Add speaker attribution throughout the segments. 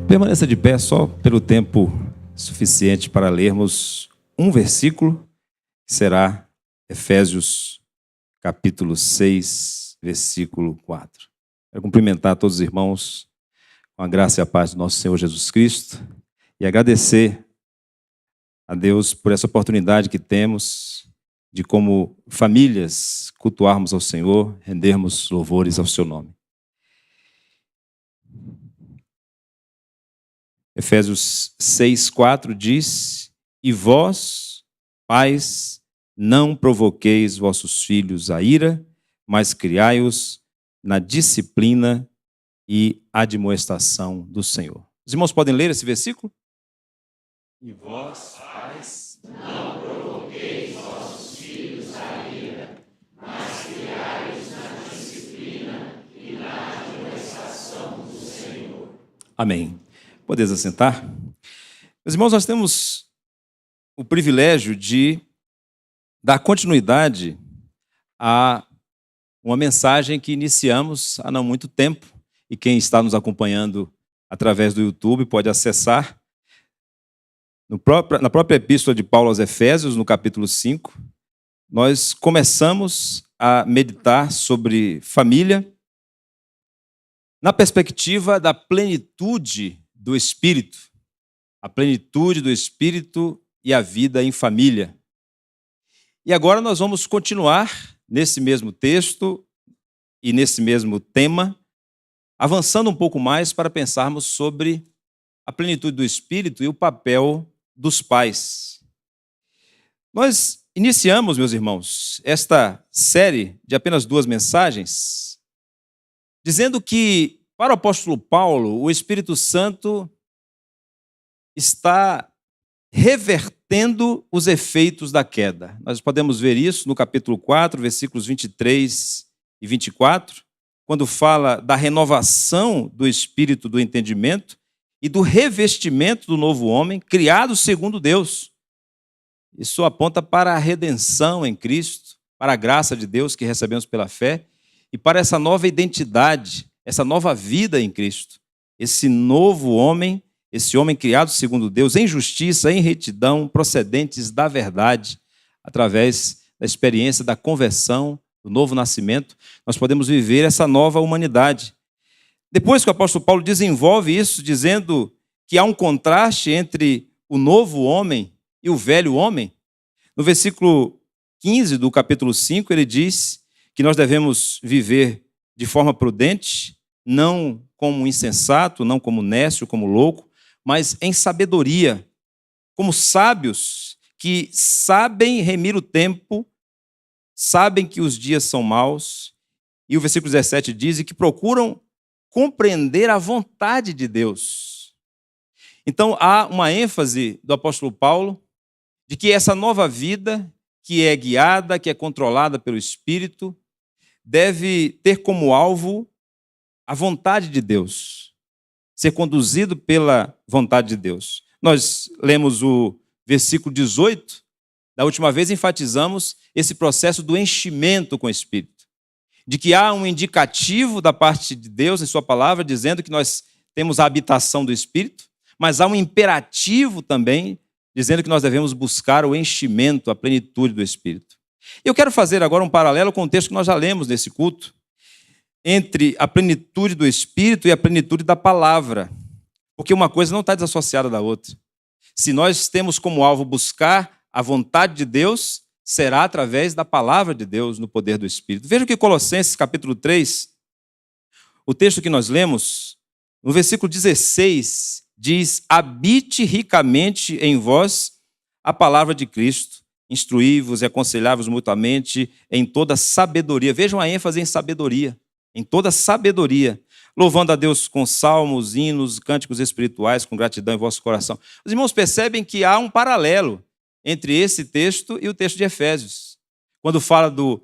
Speaker 1: Permaneça de pé só pelo tempo suficiente para lermos um versículo, que será Efésios capítulo 6, versículo 4. Quero cumprimentar todos os irmãos com a graça e a paz do nosso Senhor Jesus Cristo e agradecer a Deus por essa oportunidade que temos de, como famílias, cultuarmos ao Senhor, rendermos louvores ao seu nome. Efésios 6:4 diz: E vós, pais, não provoqueis vossos filhos a ira, mas criai-os na disciplina e admoestação do Senhor. Os irmãos podem ler esse versículo? E vós, pais,
Speaker 2: não provoqueis vossos filhos a ira, mas criai-os na disciplina e na admoestação do Senhor.
Speaker 1: Amém. Podeis assentar? Meus irmãos, nós temos o privilégio de dar continuidade a uma mensagem que iniciamos há não muito tempo, e quem está nos acompanhando através do YouTube pode acessar. Na própria epístola de Paulo aos Efésios, no capítulo 5, nós começamos a meditar sobre família na perspectiva da plenitude do Espírito, a plenitude do Espírito e a vida em família. E agora nós vamos continuar nesse mesmo texto e nesse mesmo tema, avançando um pouco mais para pensarmos sobre a plenitude do Espírito e o papel dos pais. Nós iniciamos, meus irmãos, esta série de apenas 2 mensagens, dizendo que, para o apóstolo Paulo, o Espírito Santo está revertendo os efeitos da queda. Nós podemos ver isso no capítulo 4, versículos 23 e 24, quando fala da renovação do espírito do entendimento e do revestimento do novo homem, criado segundo Deus. Isso aponta para a redenção em Cristo, para a graça de Deus que recebemos pela fé e para essa nova identidade, essa nova vida em Cristo. Esse novo homem, esse homem criado segundo Deus, em justiça, em retidão, procedentes da verdade, através da experiência da conversão, do novo nascimento, nós podemos viver essa nova humanidade. Depois que o apóstolo Paulo desenvolve isso, dizendo que há um contraste entre o novo homem e o velho homem, no versículo 15 do capítulo 5, ele diz que nós devemos viver de forma prudente, não como insensato, não como nécio, como louco, mas em sabedoria, como sábios que sabem remir o tempo, sabem que os dias são maus, e o versículo 17 diz que procuram compreender a vontade de Deus. Então há uma ênfase do apóstolo Paulo de que essa nova vida, que é guiada, que é controlada pelo Espírito, deve ter como alvo a vontade de Deus, ser conduzido pela vontade de Deus. Nós lemos o versículo 18, da última vez enfatizamos esse processo do enchimento com o Espírito, de que há um indicativo da parte de Deus em sua palavra, dizendo que nós temos a habitação do Espírito, mas há um imperativo também, dizendo que nós devemos buscar o enchimento, a plenitude do Espírito. Eu quero fazer agora um paralelo com o texto que nós já lemos nesse culto, entre a plenitude do Espírito e a plenitude da palavra, porque uma coisa não está desassociada da outra. Se nós temos como alvo buscar a vontade de Deus, será através da palavra de Deus, no poder do Espírito. Veja que Colossenses capítulo 3, o texto que nós lemos, no versículo 16, diz: habite ricamente em vós a palavra de Cristo, instruí-vos e aconselhai-vos mutuamente em toda sabedoria. Vejam a ênfase em sabedoria. Em toda sabedoria, louvando a Deus com salmos, hinos, cânticos espirituais, com gratidão em vosso coração. Os irmãos percebem que há um paralelo entre esse texto e o texto de Efésios. Quando fala do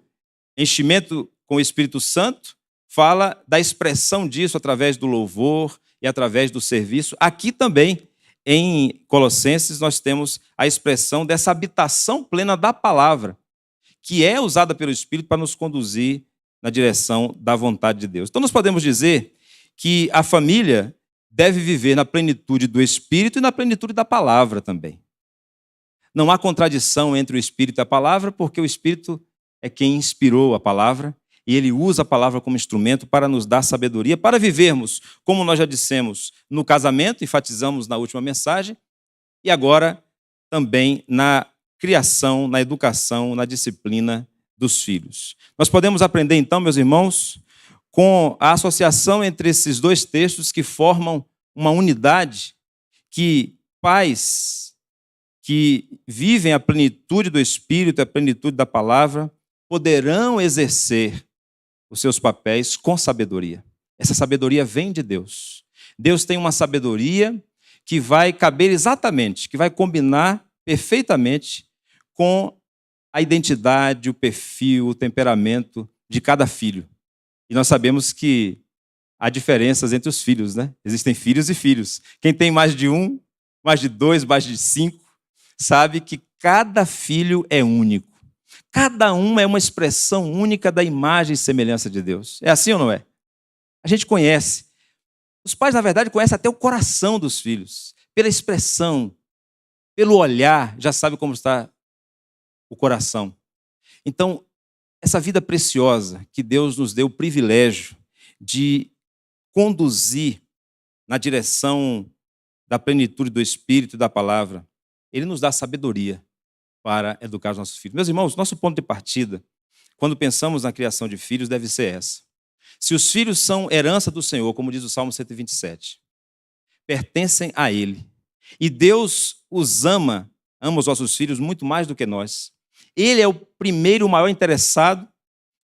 Speaker 1: enchimento com o Espírito Santo, fala da expressão disso através do louvor e através do serviço. Aqui também, em Colossenses, nós temos a expressão dessa habitação plena da palavra, que é usada pelo Espírito para nos conduzir na direção da vontade de Deus. Então nós podemos dizer que a família deve viver na plenitude do Espírito e na plenitude da palavra também. Não há contradição entre o Espírito e a palavra, porque o Espírito é quem inspirou a palavra e ele usa a palavra como instrumento para nos dar sabedoria, para vivermos, como nós já dissemos, no casamento, enfatizamos na última mensagem, e agora também na criação, na educação, na disciplina dos filhos. Nós podemos aprender então, meus irmãos, com a associação entre esses dois textos que formam uma unidade, que pais que vivem a plenitude do Espírito, a plenitude da palavra, poderão exercer os seus papéis com sabedoria. Essa sabedoria vem de Deus. Deus tem uma sabedoria que vai caber exatamente, que vai combinar perfeitamente com a identidade, o perfil, o temperamento de cada filho. E nós sabemos que há diferenças entre os filhos, né? Existem filhos e filhos. Quem tem mais de um, mais de dois, mais de 5, sabe que cada filho é único. Cada um é uma expressão única da imagem e semelhança de Deus. É assim ou não é? A gente conhece. Os pais, na verdade, conhecem até o coração dos filhos. Pela expressão, pelo olhar, já sabe como está o coração. Então, essa vida preciosa que Deus nos deu o privilégio de conduzir na direção da plenitude do Espírito e da palavra, Ele nos dá sabedoria para educar os nossos filhos. Meus irmãos, nosso ponto de partida, quando pensamos na criação de filhos, deve ser essa. Se os filhos são herança do Senhor, como diz o Salmo 127, pertencem a Ele. E Deus os ama os nossos filhos muito mais do que nós. Ele é o primeiro, o maior interessado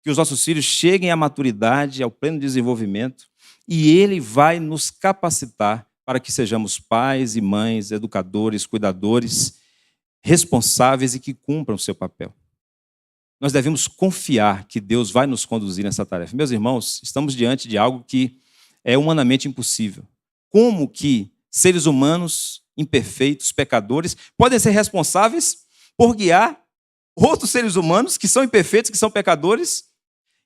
Speaker 1: que os nossos filhos cheguem à maturidade, ao pleno desenvolvimento, e Ele vai nos capacitar para que sejamos pais e mães, educadores, cuidadores, responsáveis e que cumpram o seu papel. Nós devemos confiar que Deus vai nos conduzir nessa tarefa. Meus irmãos, estamos diante de algo que é humanamente impossível. Como que seres humanos imperfeitos, pecadores, podem ser responsáveis por guiar outros seres humanos que são imperfeitos, que são pecadores,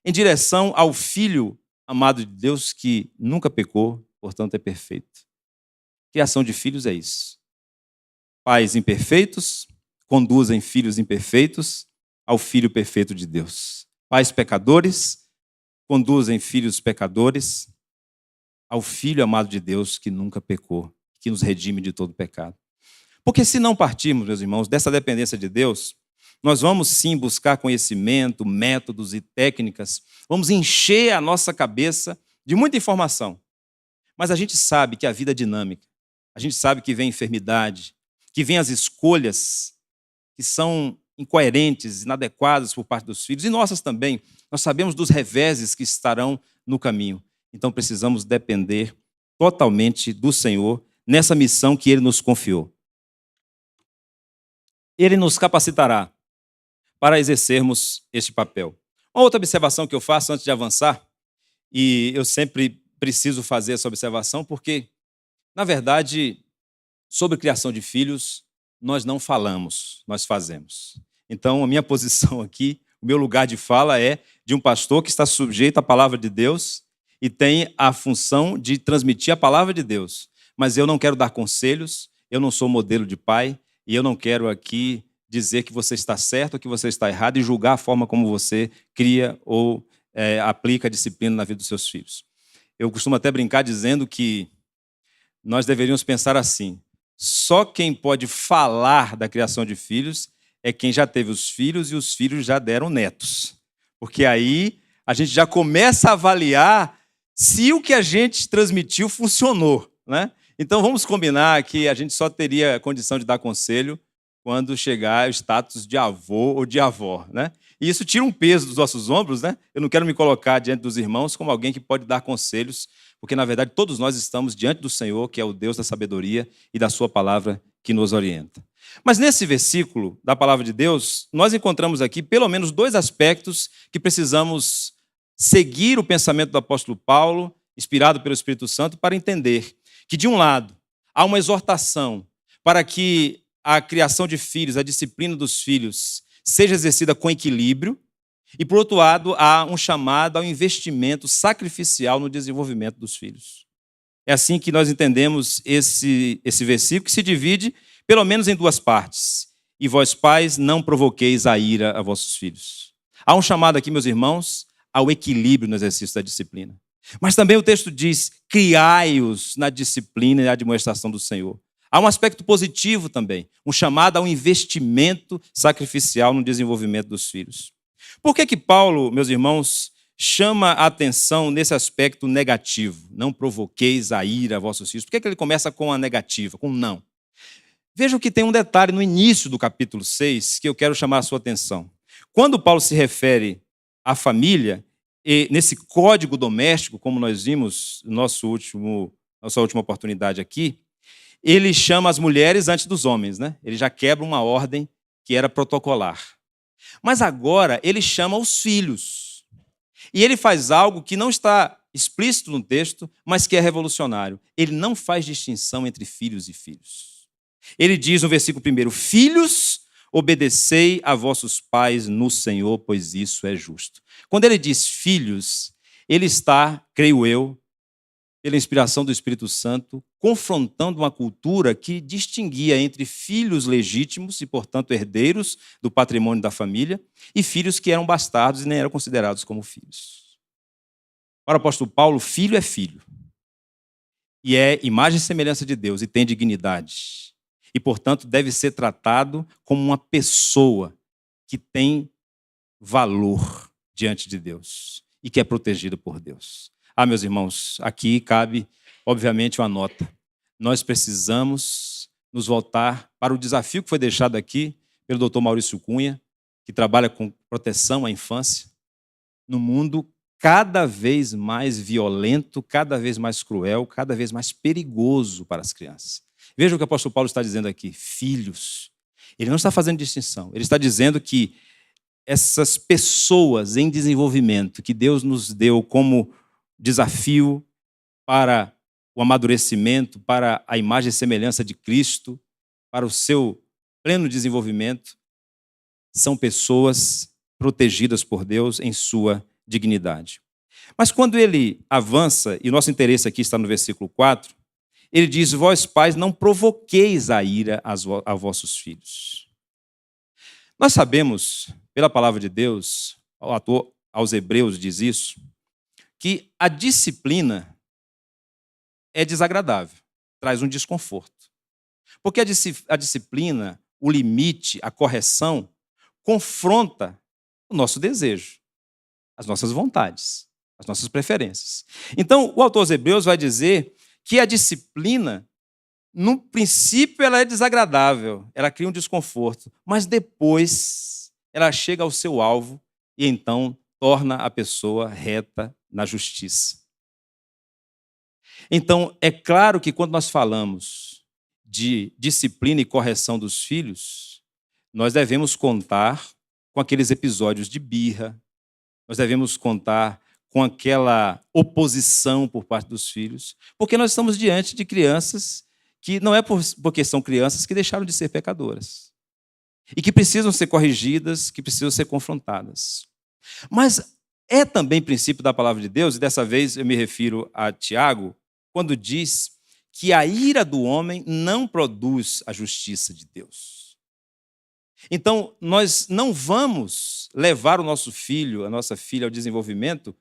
Speaker 1: em direção ao Filho amado de Deus que nunca pecou, portanto é perfeito. Criação de filhos é isso. Pais imperfeitos conduzem filhos imperfeitos ao Filho perfeito de Deus. Pais pecadores conduzem filhos pecadores ao Filho amado de Deus que nunca pecou, que nos redime de todo pecado. Porque se não partirmos, meus irmãos, dessa dependência de Deus, nós vamos sim buscar conhecimento, métodos e técnicas, vamos encher a nossa cabeça de muita informação. Mas a gente sabe que a vida é dinâmica, a gente sabe que vem enfermidade, que vem as escolhas que são incoerentes, inadequadas por parte dos filhos, e nossas também. Nós sabemos dos reveses que estarão no caminho. Então precisamos depender totalmente do Senhor nessa missão que Ele nos confiou. Ele nos capacitará para exercermos este papel. Uma outra observação que eu faço antes de avançar, e eu sempre preciso fazer essa observação, porque, na verdade, sobre criação de filhos, nós não falamos, nós fazemos. Então, a minha posição aqui, o meu lugar de fala é de um pastor que está sujeito à palavra de Deus e tem a função de transmitir a palavra de Deus. Mas eu não quero dar conselhos, eu não sou modelo de pai, e eu não quero aqui dizer que você está certo ou que você está errado e julgar a forma como você cria ou aplica a disciplina na vida dos seus filhos. Eu costumo até brincar dizendo que nós deveríamos pensar assim: só quem pode falar da criação de filhos é quem já teve os filhos e os filhos já deram netos. Porque aí a gente já começa a avaliar se o que a gente transmitiu funcionou, né? Então vamos combinar que a gente só teria a condição de dar conselho quando chegar ao status de avô ou de avó, né? E isso tira um peso dos nossos ombros, né? Eu não quero me colocar diante dos irmãos como alguém que pode dar conselhos, porque, na verdade, todos nós estamos diante do Senhor, que é o Deus da sabedoria e da sua palavra que nos orienta. Mas nesse versículo da palavra de Deus, nós encontramos aqui pelo menos 2 aspectos que precisamos seguir o pensamento do apóstolo Paulo, inspirado pelo Espírito Santo, para entender que, de um lado, há uma exortação para que a criação de filhos, a disciplina dos filhos, seja exercida com equilíbrio, e, por outro lado, há um chamado ao investimento sacrificial no desenvolvimento dos filhos. É assim que nós entendemos esse versículo, que se divide pelo menos em duas partes. E vós, pais, não provoqueis a ira a vossos filhos. Há um chamado aqui, meus irmãos, ao equilíbrio no exercício da disciplina. Mas também o texto diz, criai-os na disciplina e na admoestação do Senhor. Há um aspecto positivo também, um chamado ao investimento sacrificial no desenvolvimento dos filhos. Por que Paulo, meus irmãos, chama a atenção nesse aspecto negativo? Não provoqueis a ira a vossos filhos. Por que ele começa com a negativa, com não? Vejam que tem um detalhe no início do capítulo 6 que eu quero chamar a sua atenção. Quando Paulo se refere à família, e nesse código doméstico, como nós vimos na nossa última oportunidade aqui, ele chama as mulheres antes dos homens, né? Ele já quebra uma ordem que era protocolar. Mas agora ele chama os filhos. E ele faz algo que não está explícito no texto, mas que é revolucionário. Ele não faz distinção entre filhos e filhos. Ele diz no versículo 1, filhos, obedecei a vossos pais no Senhor, pois isso é justo. Quando ele diz filhos, ele está, creio eu, pela inspiração do Espírito Santo, confrontando uma cultura que distinguia entre filhos legítimos e, portanto, herdeiros do patrimônio da família, e filhos que eram bastardos e nem eram considerados como filhos. Para o apóstolo Paulo, filho é filho. E é imagem e semelhança de Deus e tem dignidade. E, portanto, deve ser tratado como uma pessoa que tem valor diante de Deus e que é protegida por Deus. Meus irmãos, aqui cabe, obviamente, uma nota. Nós precisamos nos voltar para o desafio que foi deixado aqui pelo Dr. Maurício Cunha, que trabalha com proteção à infância, no mundo cada vez mais violento, cada vez mais cruel, cada vez mais perigoso para as crianças. Veja o que o apóstolo Paulo está dizendo aqui, filhos. Ele não está fazendo distinção, ele está dizendo que essas pessoas em desenvolvimento que Deus nos deu como desafio para o amadurecimento, para a imagem e semelhança de Cristo, para o seu pleno desenvolvimento, são pessoas protegidas por Deus em sua dignidade. Mas quando ele avança, e o nosso interesse aqui está no versículo 4, ele diz, vós pais não provoqueis a ira a vossos filhos. Nós sabemos, pela palavra de Deus, o autor aos Hebreus diz isso, que a disciplina é desagradável, traz um desconforto. Porque a disciplina, o limite, a correção, confronta o nosso desejo, as nossas vontades, as nossas preferências. Então, o autor aos Hebreus vai dizer que a disciplina, no princípio, ela é desagradável, ela cria um desconforto, mas depois ela chega ao seu alvo e então torna a pessoa reta na justiça. Então, é claro que quando nós falamos de disciplina e correção dos filhos, nós devemos contar com aqueles episódios de birra, nós devemos contar com aquela oposição por parte dos filhos, porque nós estamos diante de crianças que não é porque são crianças que deixaram de ser pecadoras e que precisam ser corrigidas, que precisam ser confrontadas. Mas é também princípio da palavra de Deus, e dessa vez eu me refiro a Tiago, quando diz que a ira do homem não produz a justiça de Deus. Então, nós não vamos levar o nosso filho, a nossa filha ao desenvolvimento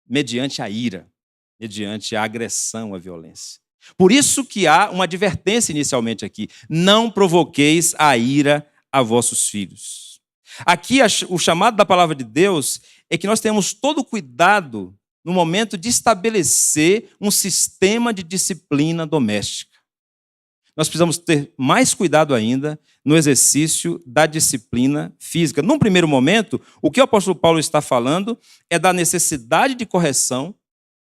Speaker 1: mediante a ira, mediante a agressão, a violência. Por isso que há uma advertência inicialmente aqui, não provoqueis a ira a vossos filhos. Aqui o chamado da palavra de Deus é que nós tenhamos todo o cuidado no momento de estabelecer um sistema de disciplina doméstica. Nós precisamos ter mais cuidado ainda no exercício da disciplina física. Num primeiro momento, o que o apóstolo Paulo está falando é da necessidade de correção,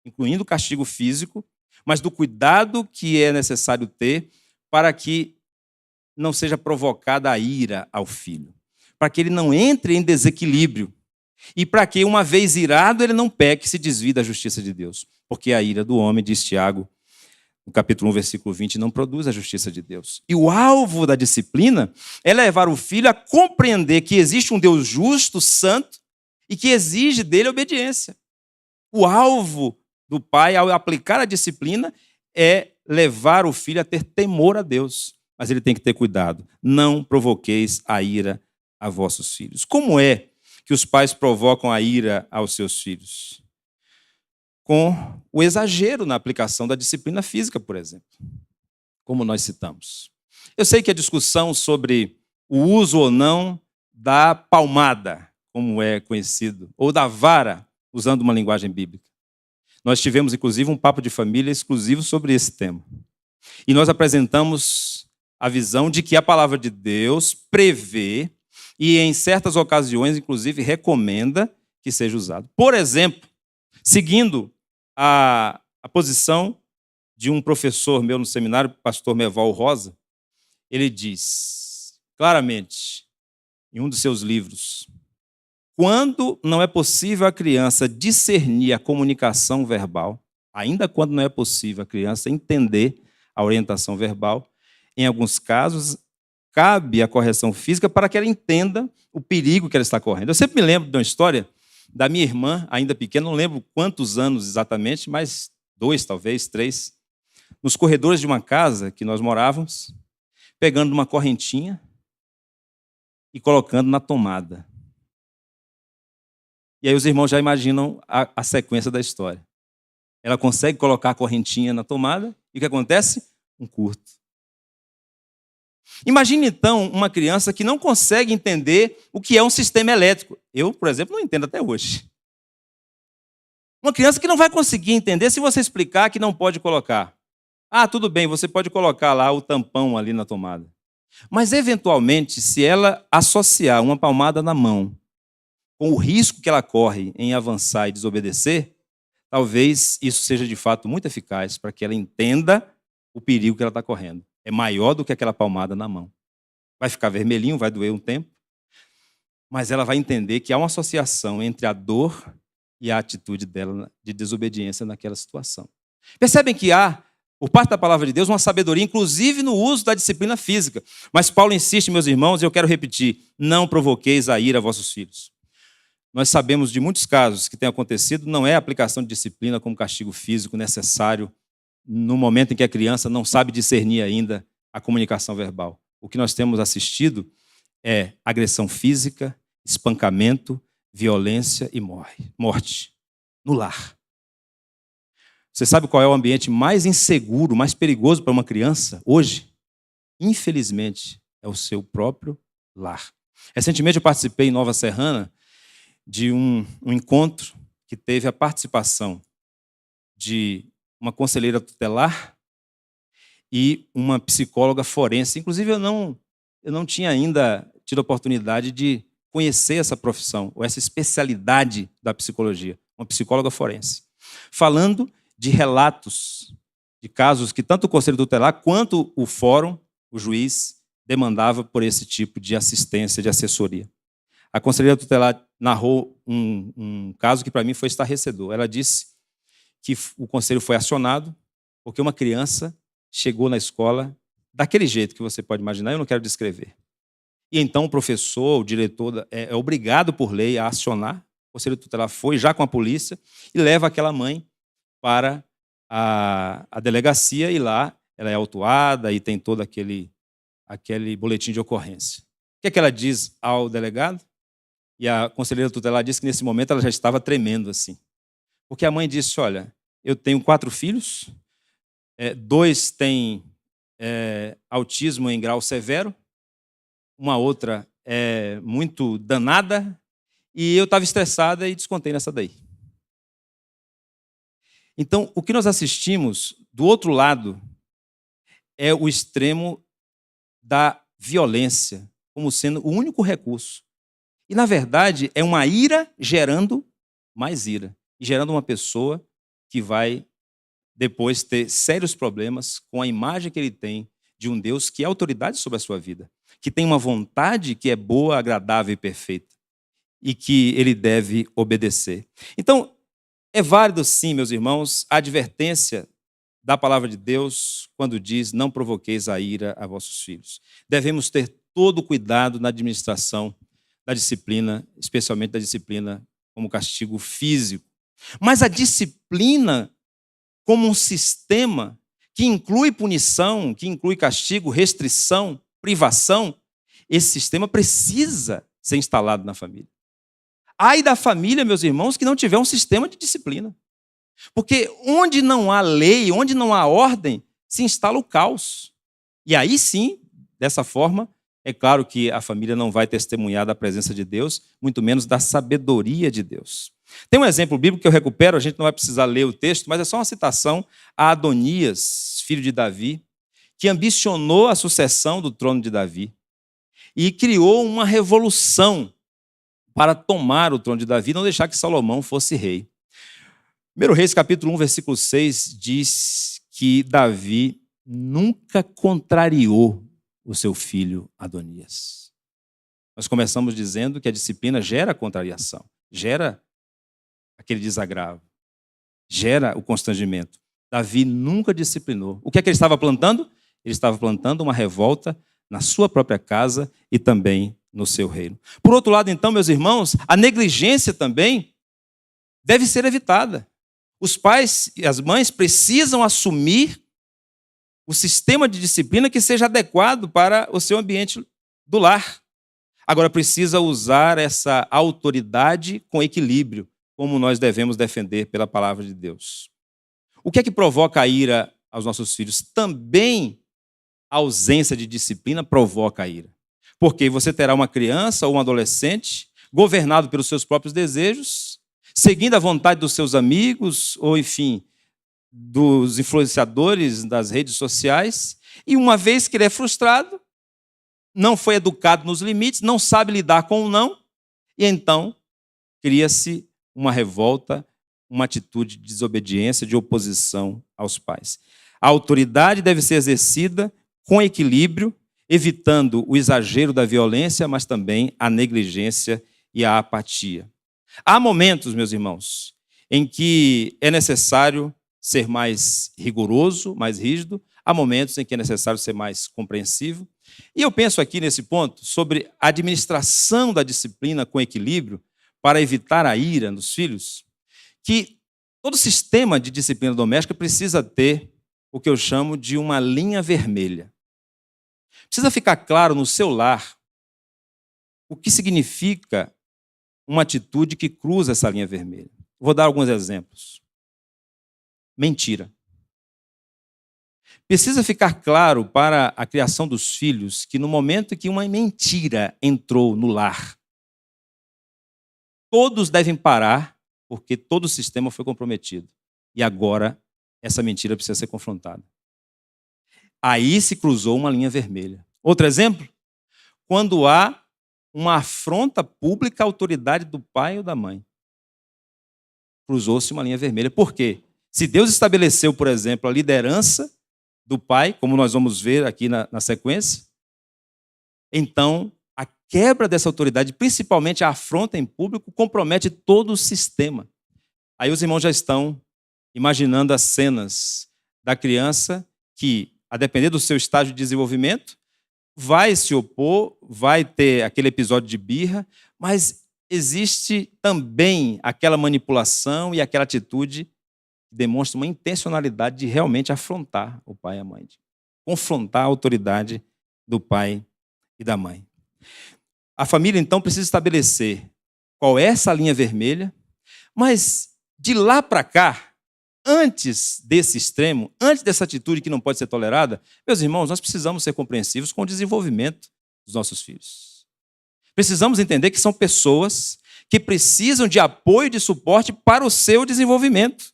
Speaker 1: incluindo o castigo físico, mas do cuidado que é necessário ter para que não seja provocada a ira ao filho, para que ele não entre em desequilíbrio e para que, uma vez irado, ele não peque e se desvie da justiça de Deus. Porque a ira do homem, diz Tiago, no capítulo 1, versículo 20, não produz a justiça de Deus. E o alvo da disciplina é levar o filho a compreender que existe um Deus justo, santo, e que exige dele obediência. O alvo do pai, ao aplicar a disciplina, é levar o filho a ter temor a Deus. Mas ele tem que ter cuidado. Não provoqueis a ira a vossos filhos. Como é que os pais provocam a ira aos seus filhos? Com o exagero na aplicação da disciplina física, por exemplo, como nós citamos. Eu sei que a discussão sobre o uso ou não da palmada, como é conhecido, ou da vara, usando uma linguagem bíblica. Nós tivemos, inclusive, um papo de família exclusivo sobre esse tema. E nós apresentamos a visão de que a palavra de Deus prevê e, em certas ocasiões, inclusive, recomenda que seja usado. Por exemplo, seguindo a posição de um professor meu no seminário, pastor Meval Rosa, ele diz claramente, em um dos seus livros, quando não é possível a criança discernir a comunicação verbal, ainda quando não é possível a criança entender a orientação verbal, em alguns casos, cabe a correção física para que ela entenda o perigo que ela está correndo. Eu sempre me lembro de uma história da minha irmã, ainda pequena, não lembro quantos anos exatamente, mas 2, talvez, 3, nos corredores de uma casa que nós morávamos, pegando uma correntinha e colocando na tomada. E aí os irmãos já imaginam a sequência da história. Ela consegue colocar a correntinha na tomada e o que acontece? Um curto. Imagine, então, uma criança que não consegue entender o que é um sistema elétrico. Eu, por exemplo, não entendo até hoje. Uma criança que não vai conseguir entender se você explicar que não pode colocar. Ah, tudo bem, você pode colocar lá o tampão ali na tomada. Mas, eventualmente, se ela associar uma palmada na mão com o risco que ela corre em avançar e desobedecer, talvez isso seja, de fato, muito eficaz para que ela entenda o perigo que ela está correndo. É maior do que aquela palmada na mão. Vai ficar vermelhinho, vai doer um tempo, mas ela vai entender que há uma associação entre a dor e a atitude dela de desobediência naquela situação. Percebem que há, por parte da palavra de Deus, uma sabedoria, inclusive no uso da disciplina física. Mas Paulo insiste, meus irmãos, e eu quero repetir, não provoqueis a ira a vossos filhos. Nós sabemos de muitos casos que tem acontecido, não é a aplicação de disciplina como castigo físico necessário no momento em que a criança não sabe discernir ainda a comunicação verbal. O que nós temos assistido é agressão física, espancamento, violência e morte no lar. Você sabe qual é o ambiente mais inseguro, mais perigoso para uma criança hoje? Infelizmente, é o seu próprio lar. Recentemente eu participei em Nova Serrana de um encontro que teve a participação de uma conselheira tutelar e uma psicóloga forense. Inclusive, eu não tinha ainda tido a oportunidade de conhecer essa profissão, ou essa especialidade da psicologia, uma psicóloga forense, falando de relatos de casos que tanto o conselho tutelar quanto o fórum, o juiz, demandava por esse tipo de assistência, de assessoria. A conselheira tutelar narrou um caso que para mim foi estarrecedor. Ela disse que o conselho foi acionado porque uma criança chegou na escola daquele jeito que você pode imaginar, eu não quero descrever. E então o professor, o diretor, é obrigado por lei a acionar. O conselho tutelar foi já com a polícia e leva aquela mãe para a delegacia e lá ela é autuada e tem todo aquele boletim de ocorrência. O que ela diz ao delegado? E a conselheira tutelar disse que nesse momento ela já estava tremendo assim. Porque a mãe disse, olha, eu tenho 4 filhos, 2 têm autismo em grau severo, uma outra é muito danada, e eu estava estressada e descontei nessa daí. Então, o que nós assistimos, do outro lado, é o extremo da violência, como sendo o único recurso. E, na verdade, é uma ira gerando mais ira. E gerando uma pessoa que vai depois ter sérios problemas com a imagem que ele tem de um Deus que é autoridade sobre a sua vida, que tem uma vontade que é boa, agradável e perfeita, e que ele deve obedecer. Então, é válido sim, meus irmãos, a advertência da palavra de Deus quando diz, não provoqueis a ira a vossos filhos. Devemos ter todo o cuidado na administração da disciplina, especialmente da disciplina como castigo físico. Mas a disciplina como um sistema que inclui punição, que inclui castigo, restrição, privação, esse sistema precisa ser instalado na família. Ai da família, meus irmãos, que não tiver um sistema de disciplina. Porque onde não há lei, onde não há ordem, se instala o caos. E aí sim, dessa forma, é claro que a família não vai testemunhar da presença de Deus, muito menos da sabedoria de Deus. Tem um exemplo bíblico que eu recupero, a gente não vai precisar ler o texto, mas é só uma citação a Adonias, filho de Davi, que ambicionou a sucessão do trono de Davi e criou uma revolução para tomar o trono de Davi e não deixar que Salomão fosse rei. 1 Reis, capítulo 1, versículo 6, diz que Davi nunca contrariou o seu filho Adonias. Nós começamos dizendo que a disciplina gera contrariação, gera aquele desagravo, gera o constrangimento. Davi nunca disciplinou. O que é que ele estava plantando? Ele estava plantando uma revolta na sua própria casa e também no seu reino. Por outro lado, então, meus irmãos, a negligência também deve ser evitada. Os pais e as mães precisam assumir o sistema de disciplina que seja adequado para o seu ambiente do lar. Agora, precisa usar essa autoridade com equilíbrio, como nós devemos defender pela palavra de Deus. O que é que provoca a ira aos nossos filhos? Também a ausência de disciplina provoca a ira. Porque você terá uma criança ou um adolescente governado pelos seus próprios desejos, seguindo a vontade dos seus amigos, ou enfim, dos influenciadores das redes sociais, e uma vez que ele é frustrado, não foi educado nos limites, não sabe lidar com o não, e então cria-se uma revolta, uma atitude de desobediência, de oposição aos pais. A autoridade deve ser exercida com equilíbrio, evitando o exagero da violência, mas também a negligência e a apatia. Há momentos, meus irmãos, em que é necessário ser mais rigoroso, mais rígido, há momentos em que é necessário ser mais compreensivo. E eu penso aqui nesse ponto sobre a administração da disciplina com equilíbrio para evitar a ira nos filhos, que todo sistema de disciplina doméstica precisa ter o que eu chamo de uma linha vermelha. Precisa ficar claro no seu lar o que significa uma atitude que cruza essa linha vermelha. Vou dar alguns exemplos. Mentira. Precisa ficar claro para a criação dos filhos que no momento que uma mentira entrou no lar, todos devem parar, porque todo o sistema foi comprometido. E agora essa mentira precisa ser confrontada. Aí se cruzou uma linha vermelha. Outro exemplo, quando há uma afronta pública à autoridade do pai ou da mãe. Cruzou-se uma linha vermelha. Por quê? Se Deus estabeleceu, por exemplo, a liderança do pai, como nós vamos ver aqui na sequência, então a quebra dessa autoridade, principalmente a afronta em público, compromete todo o sistema. Aí os irmãos já estão imaginando as cenas da criança que, a depender do seu estágio de desenvolvimento, vai se opor, vai ter aquele episódio de birra, mas existe também aquela manipulação e aquela atitude que demonstra uma intencionalidade de realmente afrontar o pai e a mãe, de confrontar a autoridade do pai e da mãe. A família, então, precisa estabelecer qual é essa linha vermelha, mas de lá para cá, antes desse extremo, antes dessa atitude que não pode ser tolerada, meus irmãos, nós precisamos ser compreensivos com o desenvolvimento dos nossos filhos. Precisamos entender que são pessoas que precisam de apoio e de suporte para o seu desenvolvimento.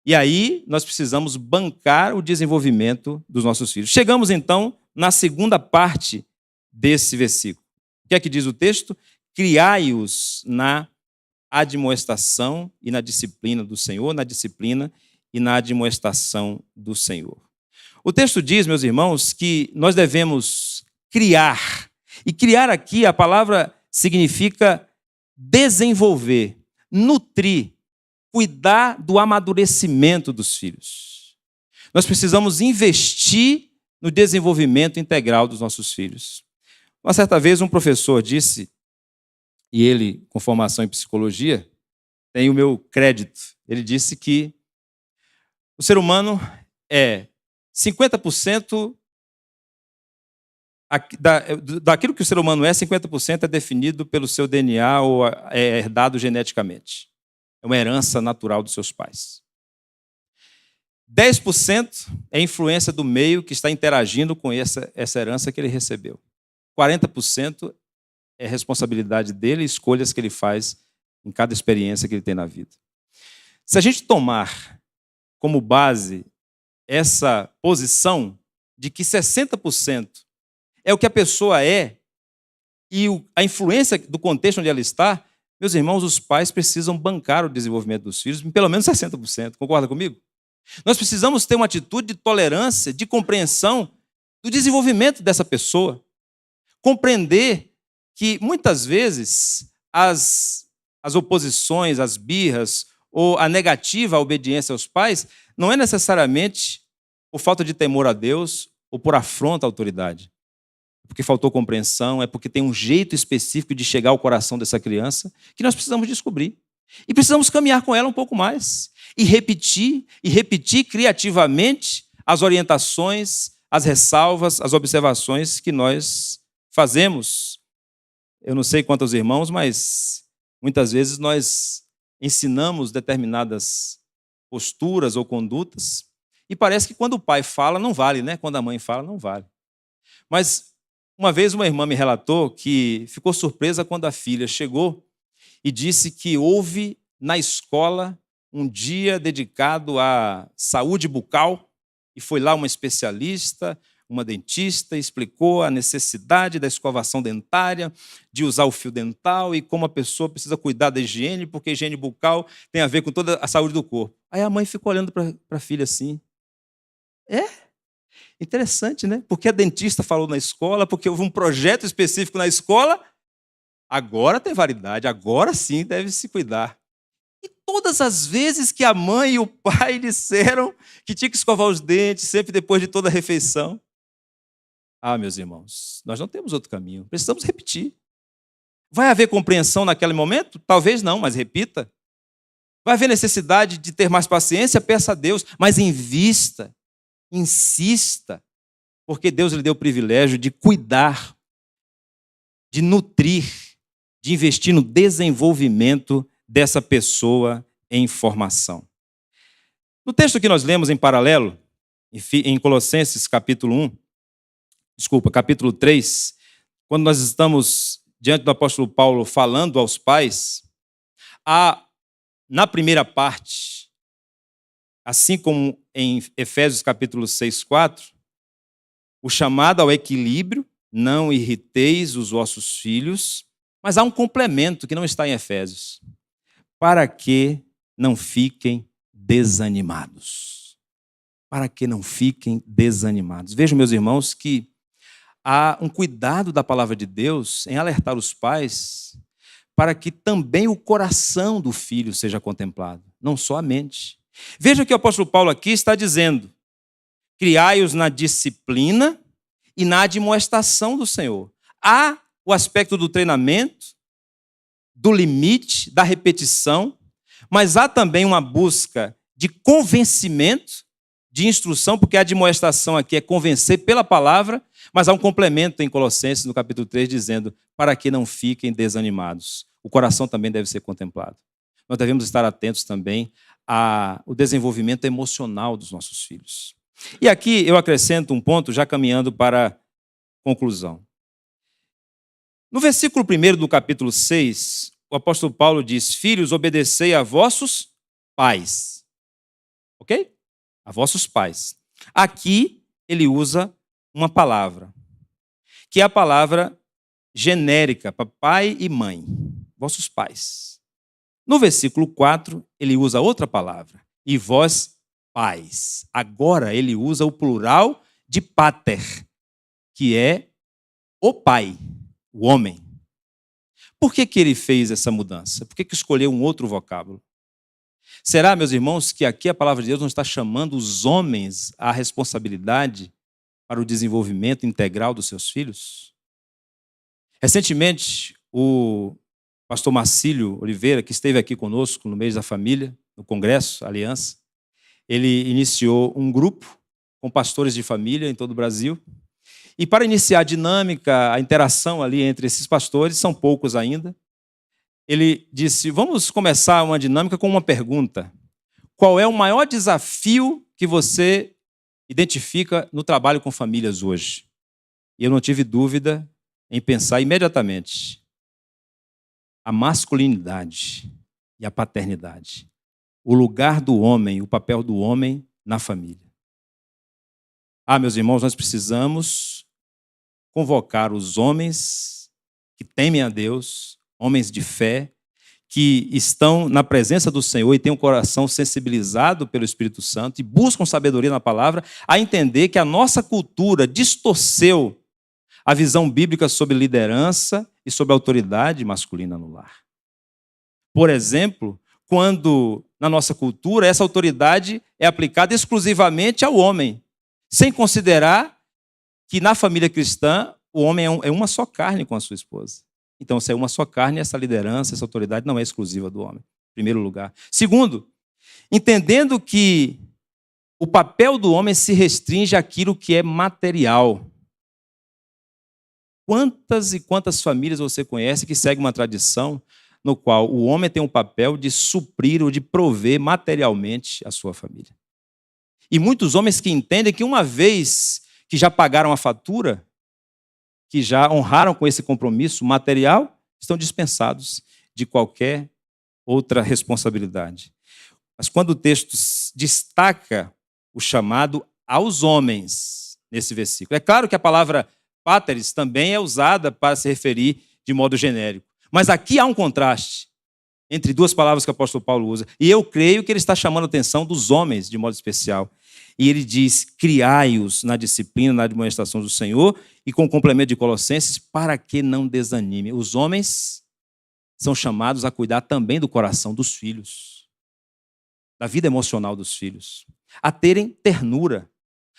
Speaker 1: E aí nós precisamos bancar o desenvolvimento dos nossos filhos. Chegamos então na segunda parte desse versículo. O que é que diz o texto? Criai-os na admoestação e na disciplina do Senhor, na disciplina e na admoestação do Senhor. O texto diz, meus irmãos, que nós devemos criar. E criar aqui, a palavra significa desenvolver, nutrir, cuidar do amadurecimento dos filhos. Nós precisamos investir no desenvolvimento integral dos nossos filhos. Uma certa vez um professor disse, e ele, com formação em psicologia, tem o meu crédito. Ele disse que o ser humano é 50% daquilo que o ser humano é, 50% é definido pelo seu DNA ou é herdado geneticamente. É uma herança natural dos seus pais. 10% é influência do meio que está interagindo com essa herança que ele recebeu. 40% é responsabilidade dele e escolhas que ele faz em cada experiência que ele tem na vida. Se a gente tomar como base essa posição de que 60% é o que a pessoa é e a influência do contexto onde ela está, meus irmãos, os pais precisam bancar o desenvolvimento dos filhos em pelo menos 60%. Concorda comigo? Nós precisamos ter uma atitude de tolerância, de compreensão do desenvolvimento dessa pessoa. Compreender que, muitas vezes, as oposições, as birras ou a negativa à obediência aos pais não é necessariamente por falta de temor a Deus ou por afronta à autoridade. É porque faltou compreensão, é porque tem um jeito específico de chegar ao coração dessa criança que nós precisamos descobrir. E precisamos caminhar com ela um pouco mais. E repetir criativamente as orientações, as ressalvas, as observações que nós fazemos. Eu não sei quantos irmãos, mas muitas vezes nós ensinamos determinadas posturas ou condutas e parece que quando o pai fala não vale, né? Quando a mãe fala não vale. Mas uma vez uma irmã me relatou que ficou surpresa quando a filha chegou e disse que houve na escola um dia dedicado à saúde bucal e foi lá uma especialista, uma dentista, explicou a necessidade da escovação dentária, de usar o fio dental e como a pessoa precisa cuidar da higiene, porque a higiene bucal tem a ver com toda a saúde do corpo. Aí a mãe ficou olhando para a filha assim. É? Interessante, né? Porque a dentista falou na escola, porque houve um projeto específico na escola, agora tem validade, agora sim deve se cuidar. E todas as vezes que a mãe e o pai disseram que tinha que escovar os dentes sempre depois de toda a refeição, meus irmãos, nós não temos outro caminho. Precisamos repetir. Vai haver compreensão naquele momento? Talvez não, mas repita. Vai haver necessidade de ter mais paciência? Peça a Deus, mas invista, insista, porque Deus lhe deu o privilégio de cuidar, de nutrir, de investir no desenvolvimento dessa pessoa em formação. No texto que nós lemos em paralelo, em Colossenses capítulo 3, quando nós estamos diante do apóstolo Paulo falando aos pais, há na primeira parte, assim como em Efésios capítulo 6, 4, o chamado ao equilíbrio, não irriteis os vossos filhos, mas há um complemento que não está em Efésios, para que não fiquem desanimados. Para que não fiquem desanimados. Vejam, meus irmãos, que há um cuidado da palavra de Deus em alertar os pais para que também o coração do filho seja contemplado, não só a mente. Veja que o apóstolo Paulo aqui está dizendo: criai-os na disciplina e na admoestação do Senhor. Há o aspecto do treinamento, do limite, da repetição, mas há também uma busca de convencimento, de instrução, porque a admoestação aqui é convencer pela palavra, mas há um complemento em Colossenses, no capítulo 3, dizendo: para que não fiquem desanimados. O coração também deve ser contemplado. Nós devemos estar atentos também ao desenvolvimento emocional dos nossos filhos. E aqui eu acrescento um ponto, já caminhando para a conclusão. No versículo 1 do capítulo 6, o apóstolo Paulo diz: filhos, obedecei a vossos pais. Ok? A vossos pais. Aqui ele usa uma palavra, que é a palavra genérica para pai e mãe, vossos pais. No versículo 4, ele usa outra palavra, e vós pais. Agora ele usa o plural de pater, que é o pai, o homem. Por que ele fez essa mudança? Por que escolheu um outro vocábulo? Será, meus irmãos, que aqui a palavra de Deus não está chamando os homens à responsabilidade para o desenvolvimento integral dos seus filhos? Recentemente, o pastor Marcílio Oliveira, que esteve aqui conosco no mês da família, no Congresso Aliança, ele iniciou um grupo com pastores de família em todo o Brasil. E para iniciar a dinâmica, a interação ali entre esses pastores, são poucos ainda, ele disse, vamos começar uma dinâmica com uma pergunta. Qual é o maior desafio que você identifica no trabalho com famílias hoje? E eu não tive dúvida em pensar imediatamente. A masculinidade e a paternidade. O lugar do homem, o papel do homem na família. Meus irmãos, nós precisamos convocar os homens que temem a Deus, homens de fé, que estão na presença do Senhor e têm um coração sensibilizado pelo Espírito Santo e buscam sabedoria na palavra, a entender que a nossa cultura distorceu a visão bíblica sobre liderança e sobre autoridade masculina no lar. Por exemplo, quando na nossa cultura essa autoridade é aplicada exclusivamente ao homem, sem considerar que na família cristã o homem é uma só carne com a sua esposa. Então, se é uma só carne, essa liderança, essa autoridade não é exclusiva do homem, em primeiro lugar. Segundo, entendendo que o papel do homem se restringe àquilo que é material. Quantas e quantas famílias você conhece que seguem uma tradição no qual o homem tem um papel de suprir ou de prover materialmente a sua família? E muitos homens que entendem que uma vez que já pagaram a fatura, que já honraram com esse compromisso material, estão dispensados de qualquer outra responsabilidade. Mas quando o texto destaca o chamado aos homens nesse versículo, é claro que a palavra pateres também é usada para se referir de modo genérico. Mas aqui há um contraste entre duas palavras que o apóstolo Paulo usa. E eu creio que ele está chamando a atenção dos homens de modo especial. E ele diz, criai-os na disciplina, na admoestação do Senhor, e com o complemento de Colossenses, para que não desanime. Os homens são chamados a cuidar também do coração dos filhos, da vida emocional dos filhos, a terem ternura,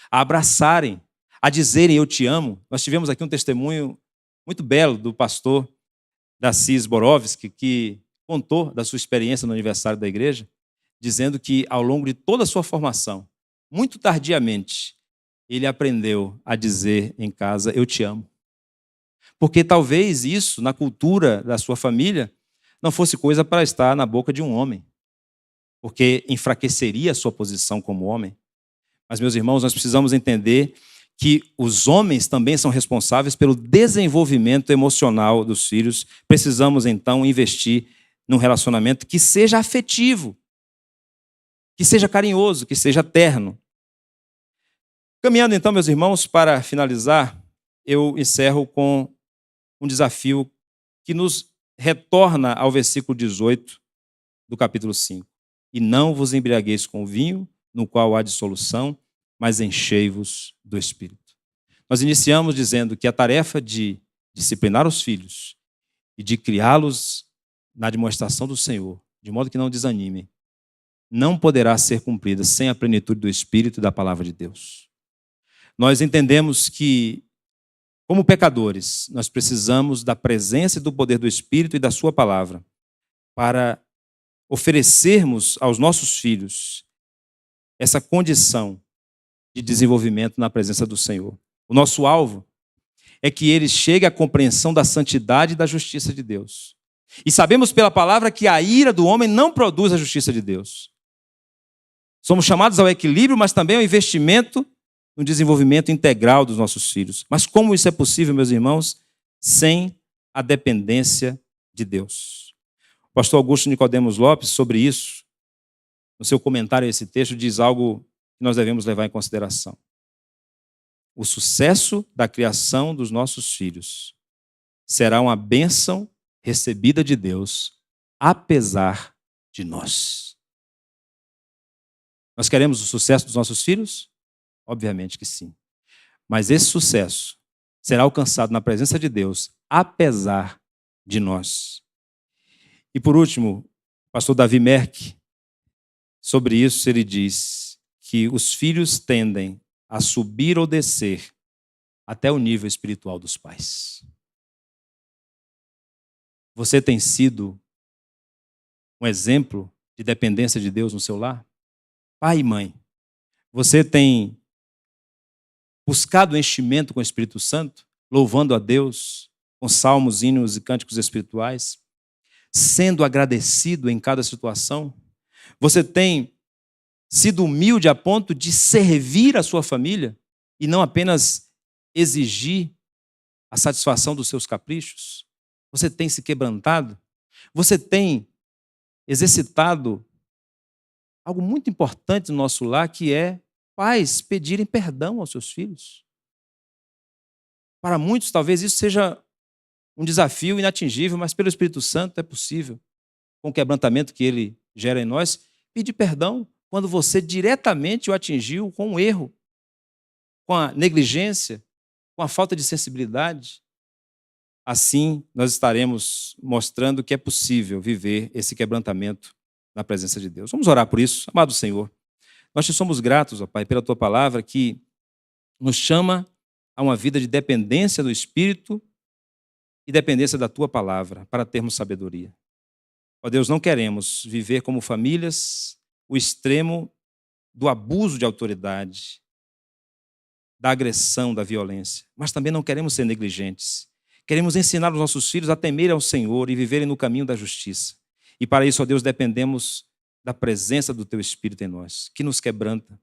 Speaker 1: a abraçarem, a dizerem eu te amo. Nós tivemos aqui um testemunho muito belo do pastor Darcis Borowski, que contou da sua experiência no aniversário da igreja, dizendo que ao longo de toda a sua formação, muito tardiamente, ele aprendeu a dizer em casa, eu te amo. Porque talvez isso, na cultura da sua família, não fosse coisa para estar na boca de um homem, porque enfraqueceria a sua posição como homem. Mas, meus irmãos, nós precisamos entender que os homens também são responsáveis pelo desenvolvimento emocional dos filhos. Precisamos, então, investir num relacionamento que seja afetivo, que seja carinhoso, que seja terno. Caminhando então, meus irmãos, para finalizar, eu encerro com um desafio que nos retorna ao versículo 18 do capítulo 5. E não vos embriagueis com vinho, no qual há dissolução, mas enchei-vos do Espírito. Nós iniciamos dizendo que a tarefa de disciplinar os filhos e de criá-los na demonstração do Senhor, de modo que não desanimem, não poderá ser cumprida sem a plenitude do Espírito e da palavra de Deus. Nós entendemos que, como pecadores, nós precisamos da presença e do poder do Espírito e da sua palavra para oferecermos aos nossos filhos essa condição de desenvolvimento na presença do Senhor. O nosso alvo é que eles cheguem à compreensão da santidade e da justiça de Deus. E sabemos pela palavra que a ira do homem não produz a justiça de Deus. Somos chamados ao equilíbrio, mas também ao investimento no desenvolvimento integral dos nossos filhos. Mas como isso é possível, meus irmãos, sem a dependência de Deus? O pastor Augusto Nicodemos Lopes, sobre isso, no seu comentário a esse texto, diz algo que nós devemos levar em consideração. O sucesso da criação dos nossos filhos será uma bênção recebida de Deus, apesar de nós. Nós queremos o sucesso dos nossos filhos? Obviamente que sim. Mas esse sucesso será alcançado na presença de Deus, apesar de nós. E por último, o pastor Davi Merck, sobre isso ele diz que os filhos tendem a subir ou descer até o nível espiritual dos pais. Você tem sido um exemplo de dependência de Deus no seu lar? Pai e mãe, você tem buscado o enchimento com o Espírito Santo, louvando a Deus com salmos, hinos e cânticos espirituais, sendo agradecido em cada situação? Você tem sido humilde a ponto de servir a sua família e não apenas exigir a satisfação dos seus caprichos? Você tem se quebrantado? Você tem exercitado algo muito importante no nosso lar, que é pais pedirem perdão aos seus filhos? Para muitos, talvez isso seja um desafio inatingível, mas pelo Espírito Santo é possível, com o quebrantamento que ele gera em nós, pedir perdão quando você diretamente o atingiu com um erro, com a negligência, com a falta de sensibilidade. Assim, nós estaremos mostrando que é possível viver esse quebrantamento na presença de Deus. Vamos orar por isso. Amado Senhor, nós te somos gratos, ó Pai, pela tua palavra que nos chama a uma vida de dependência do Espírito e dependência da tua palavra para termos sabedoria. Ó Deus, não queremos viver como famílias o extremo do abuso de autoridade, da agressão, da violência, mas também não queremos ser negligentes. Queremos ensinar os nossos filhos a temerem ao Senhor e viverem no caminho da justiça. E para isso, ó Deus, dependemos da presença do teu Espírito em nós, que nos quebranta,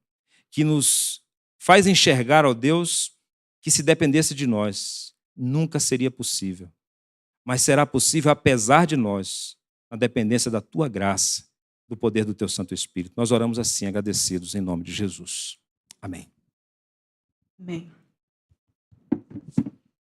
Speaker 1: que nos faz enxergar, ó Deus, que se dependesse de nós, nunca seria possível. Mas será possível apesar de nós, na dependência da tua graça, do poder do teu Santo Espírito. Nós oramos assim, agradecidos, em nome de Jesus. Amém.
Speaker 3: Amém.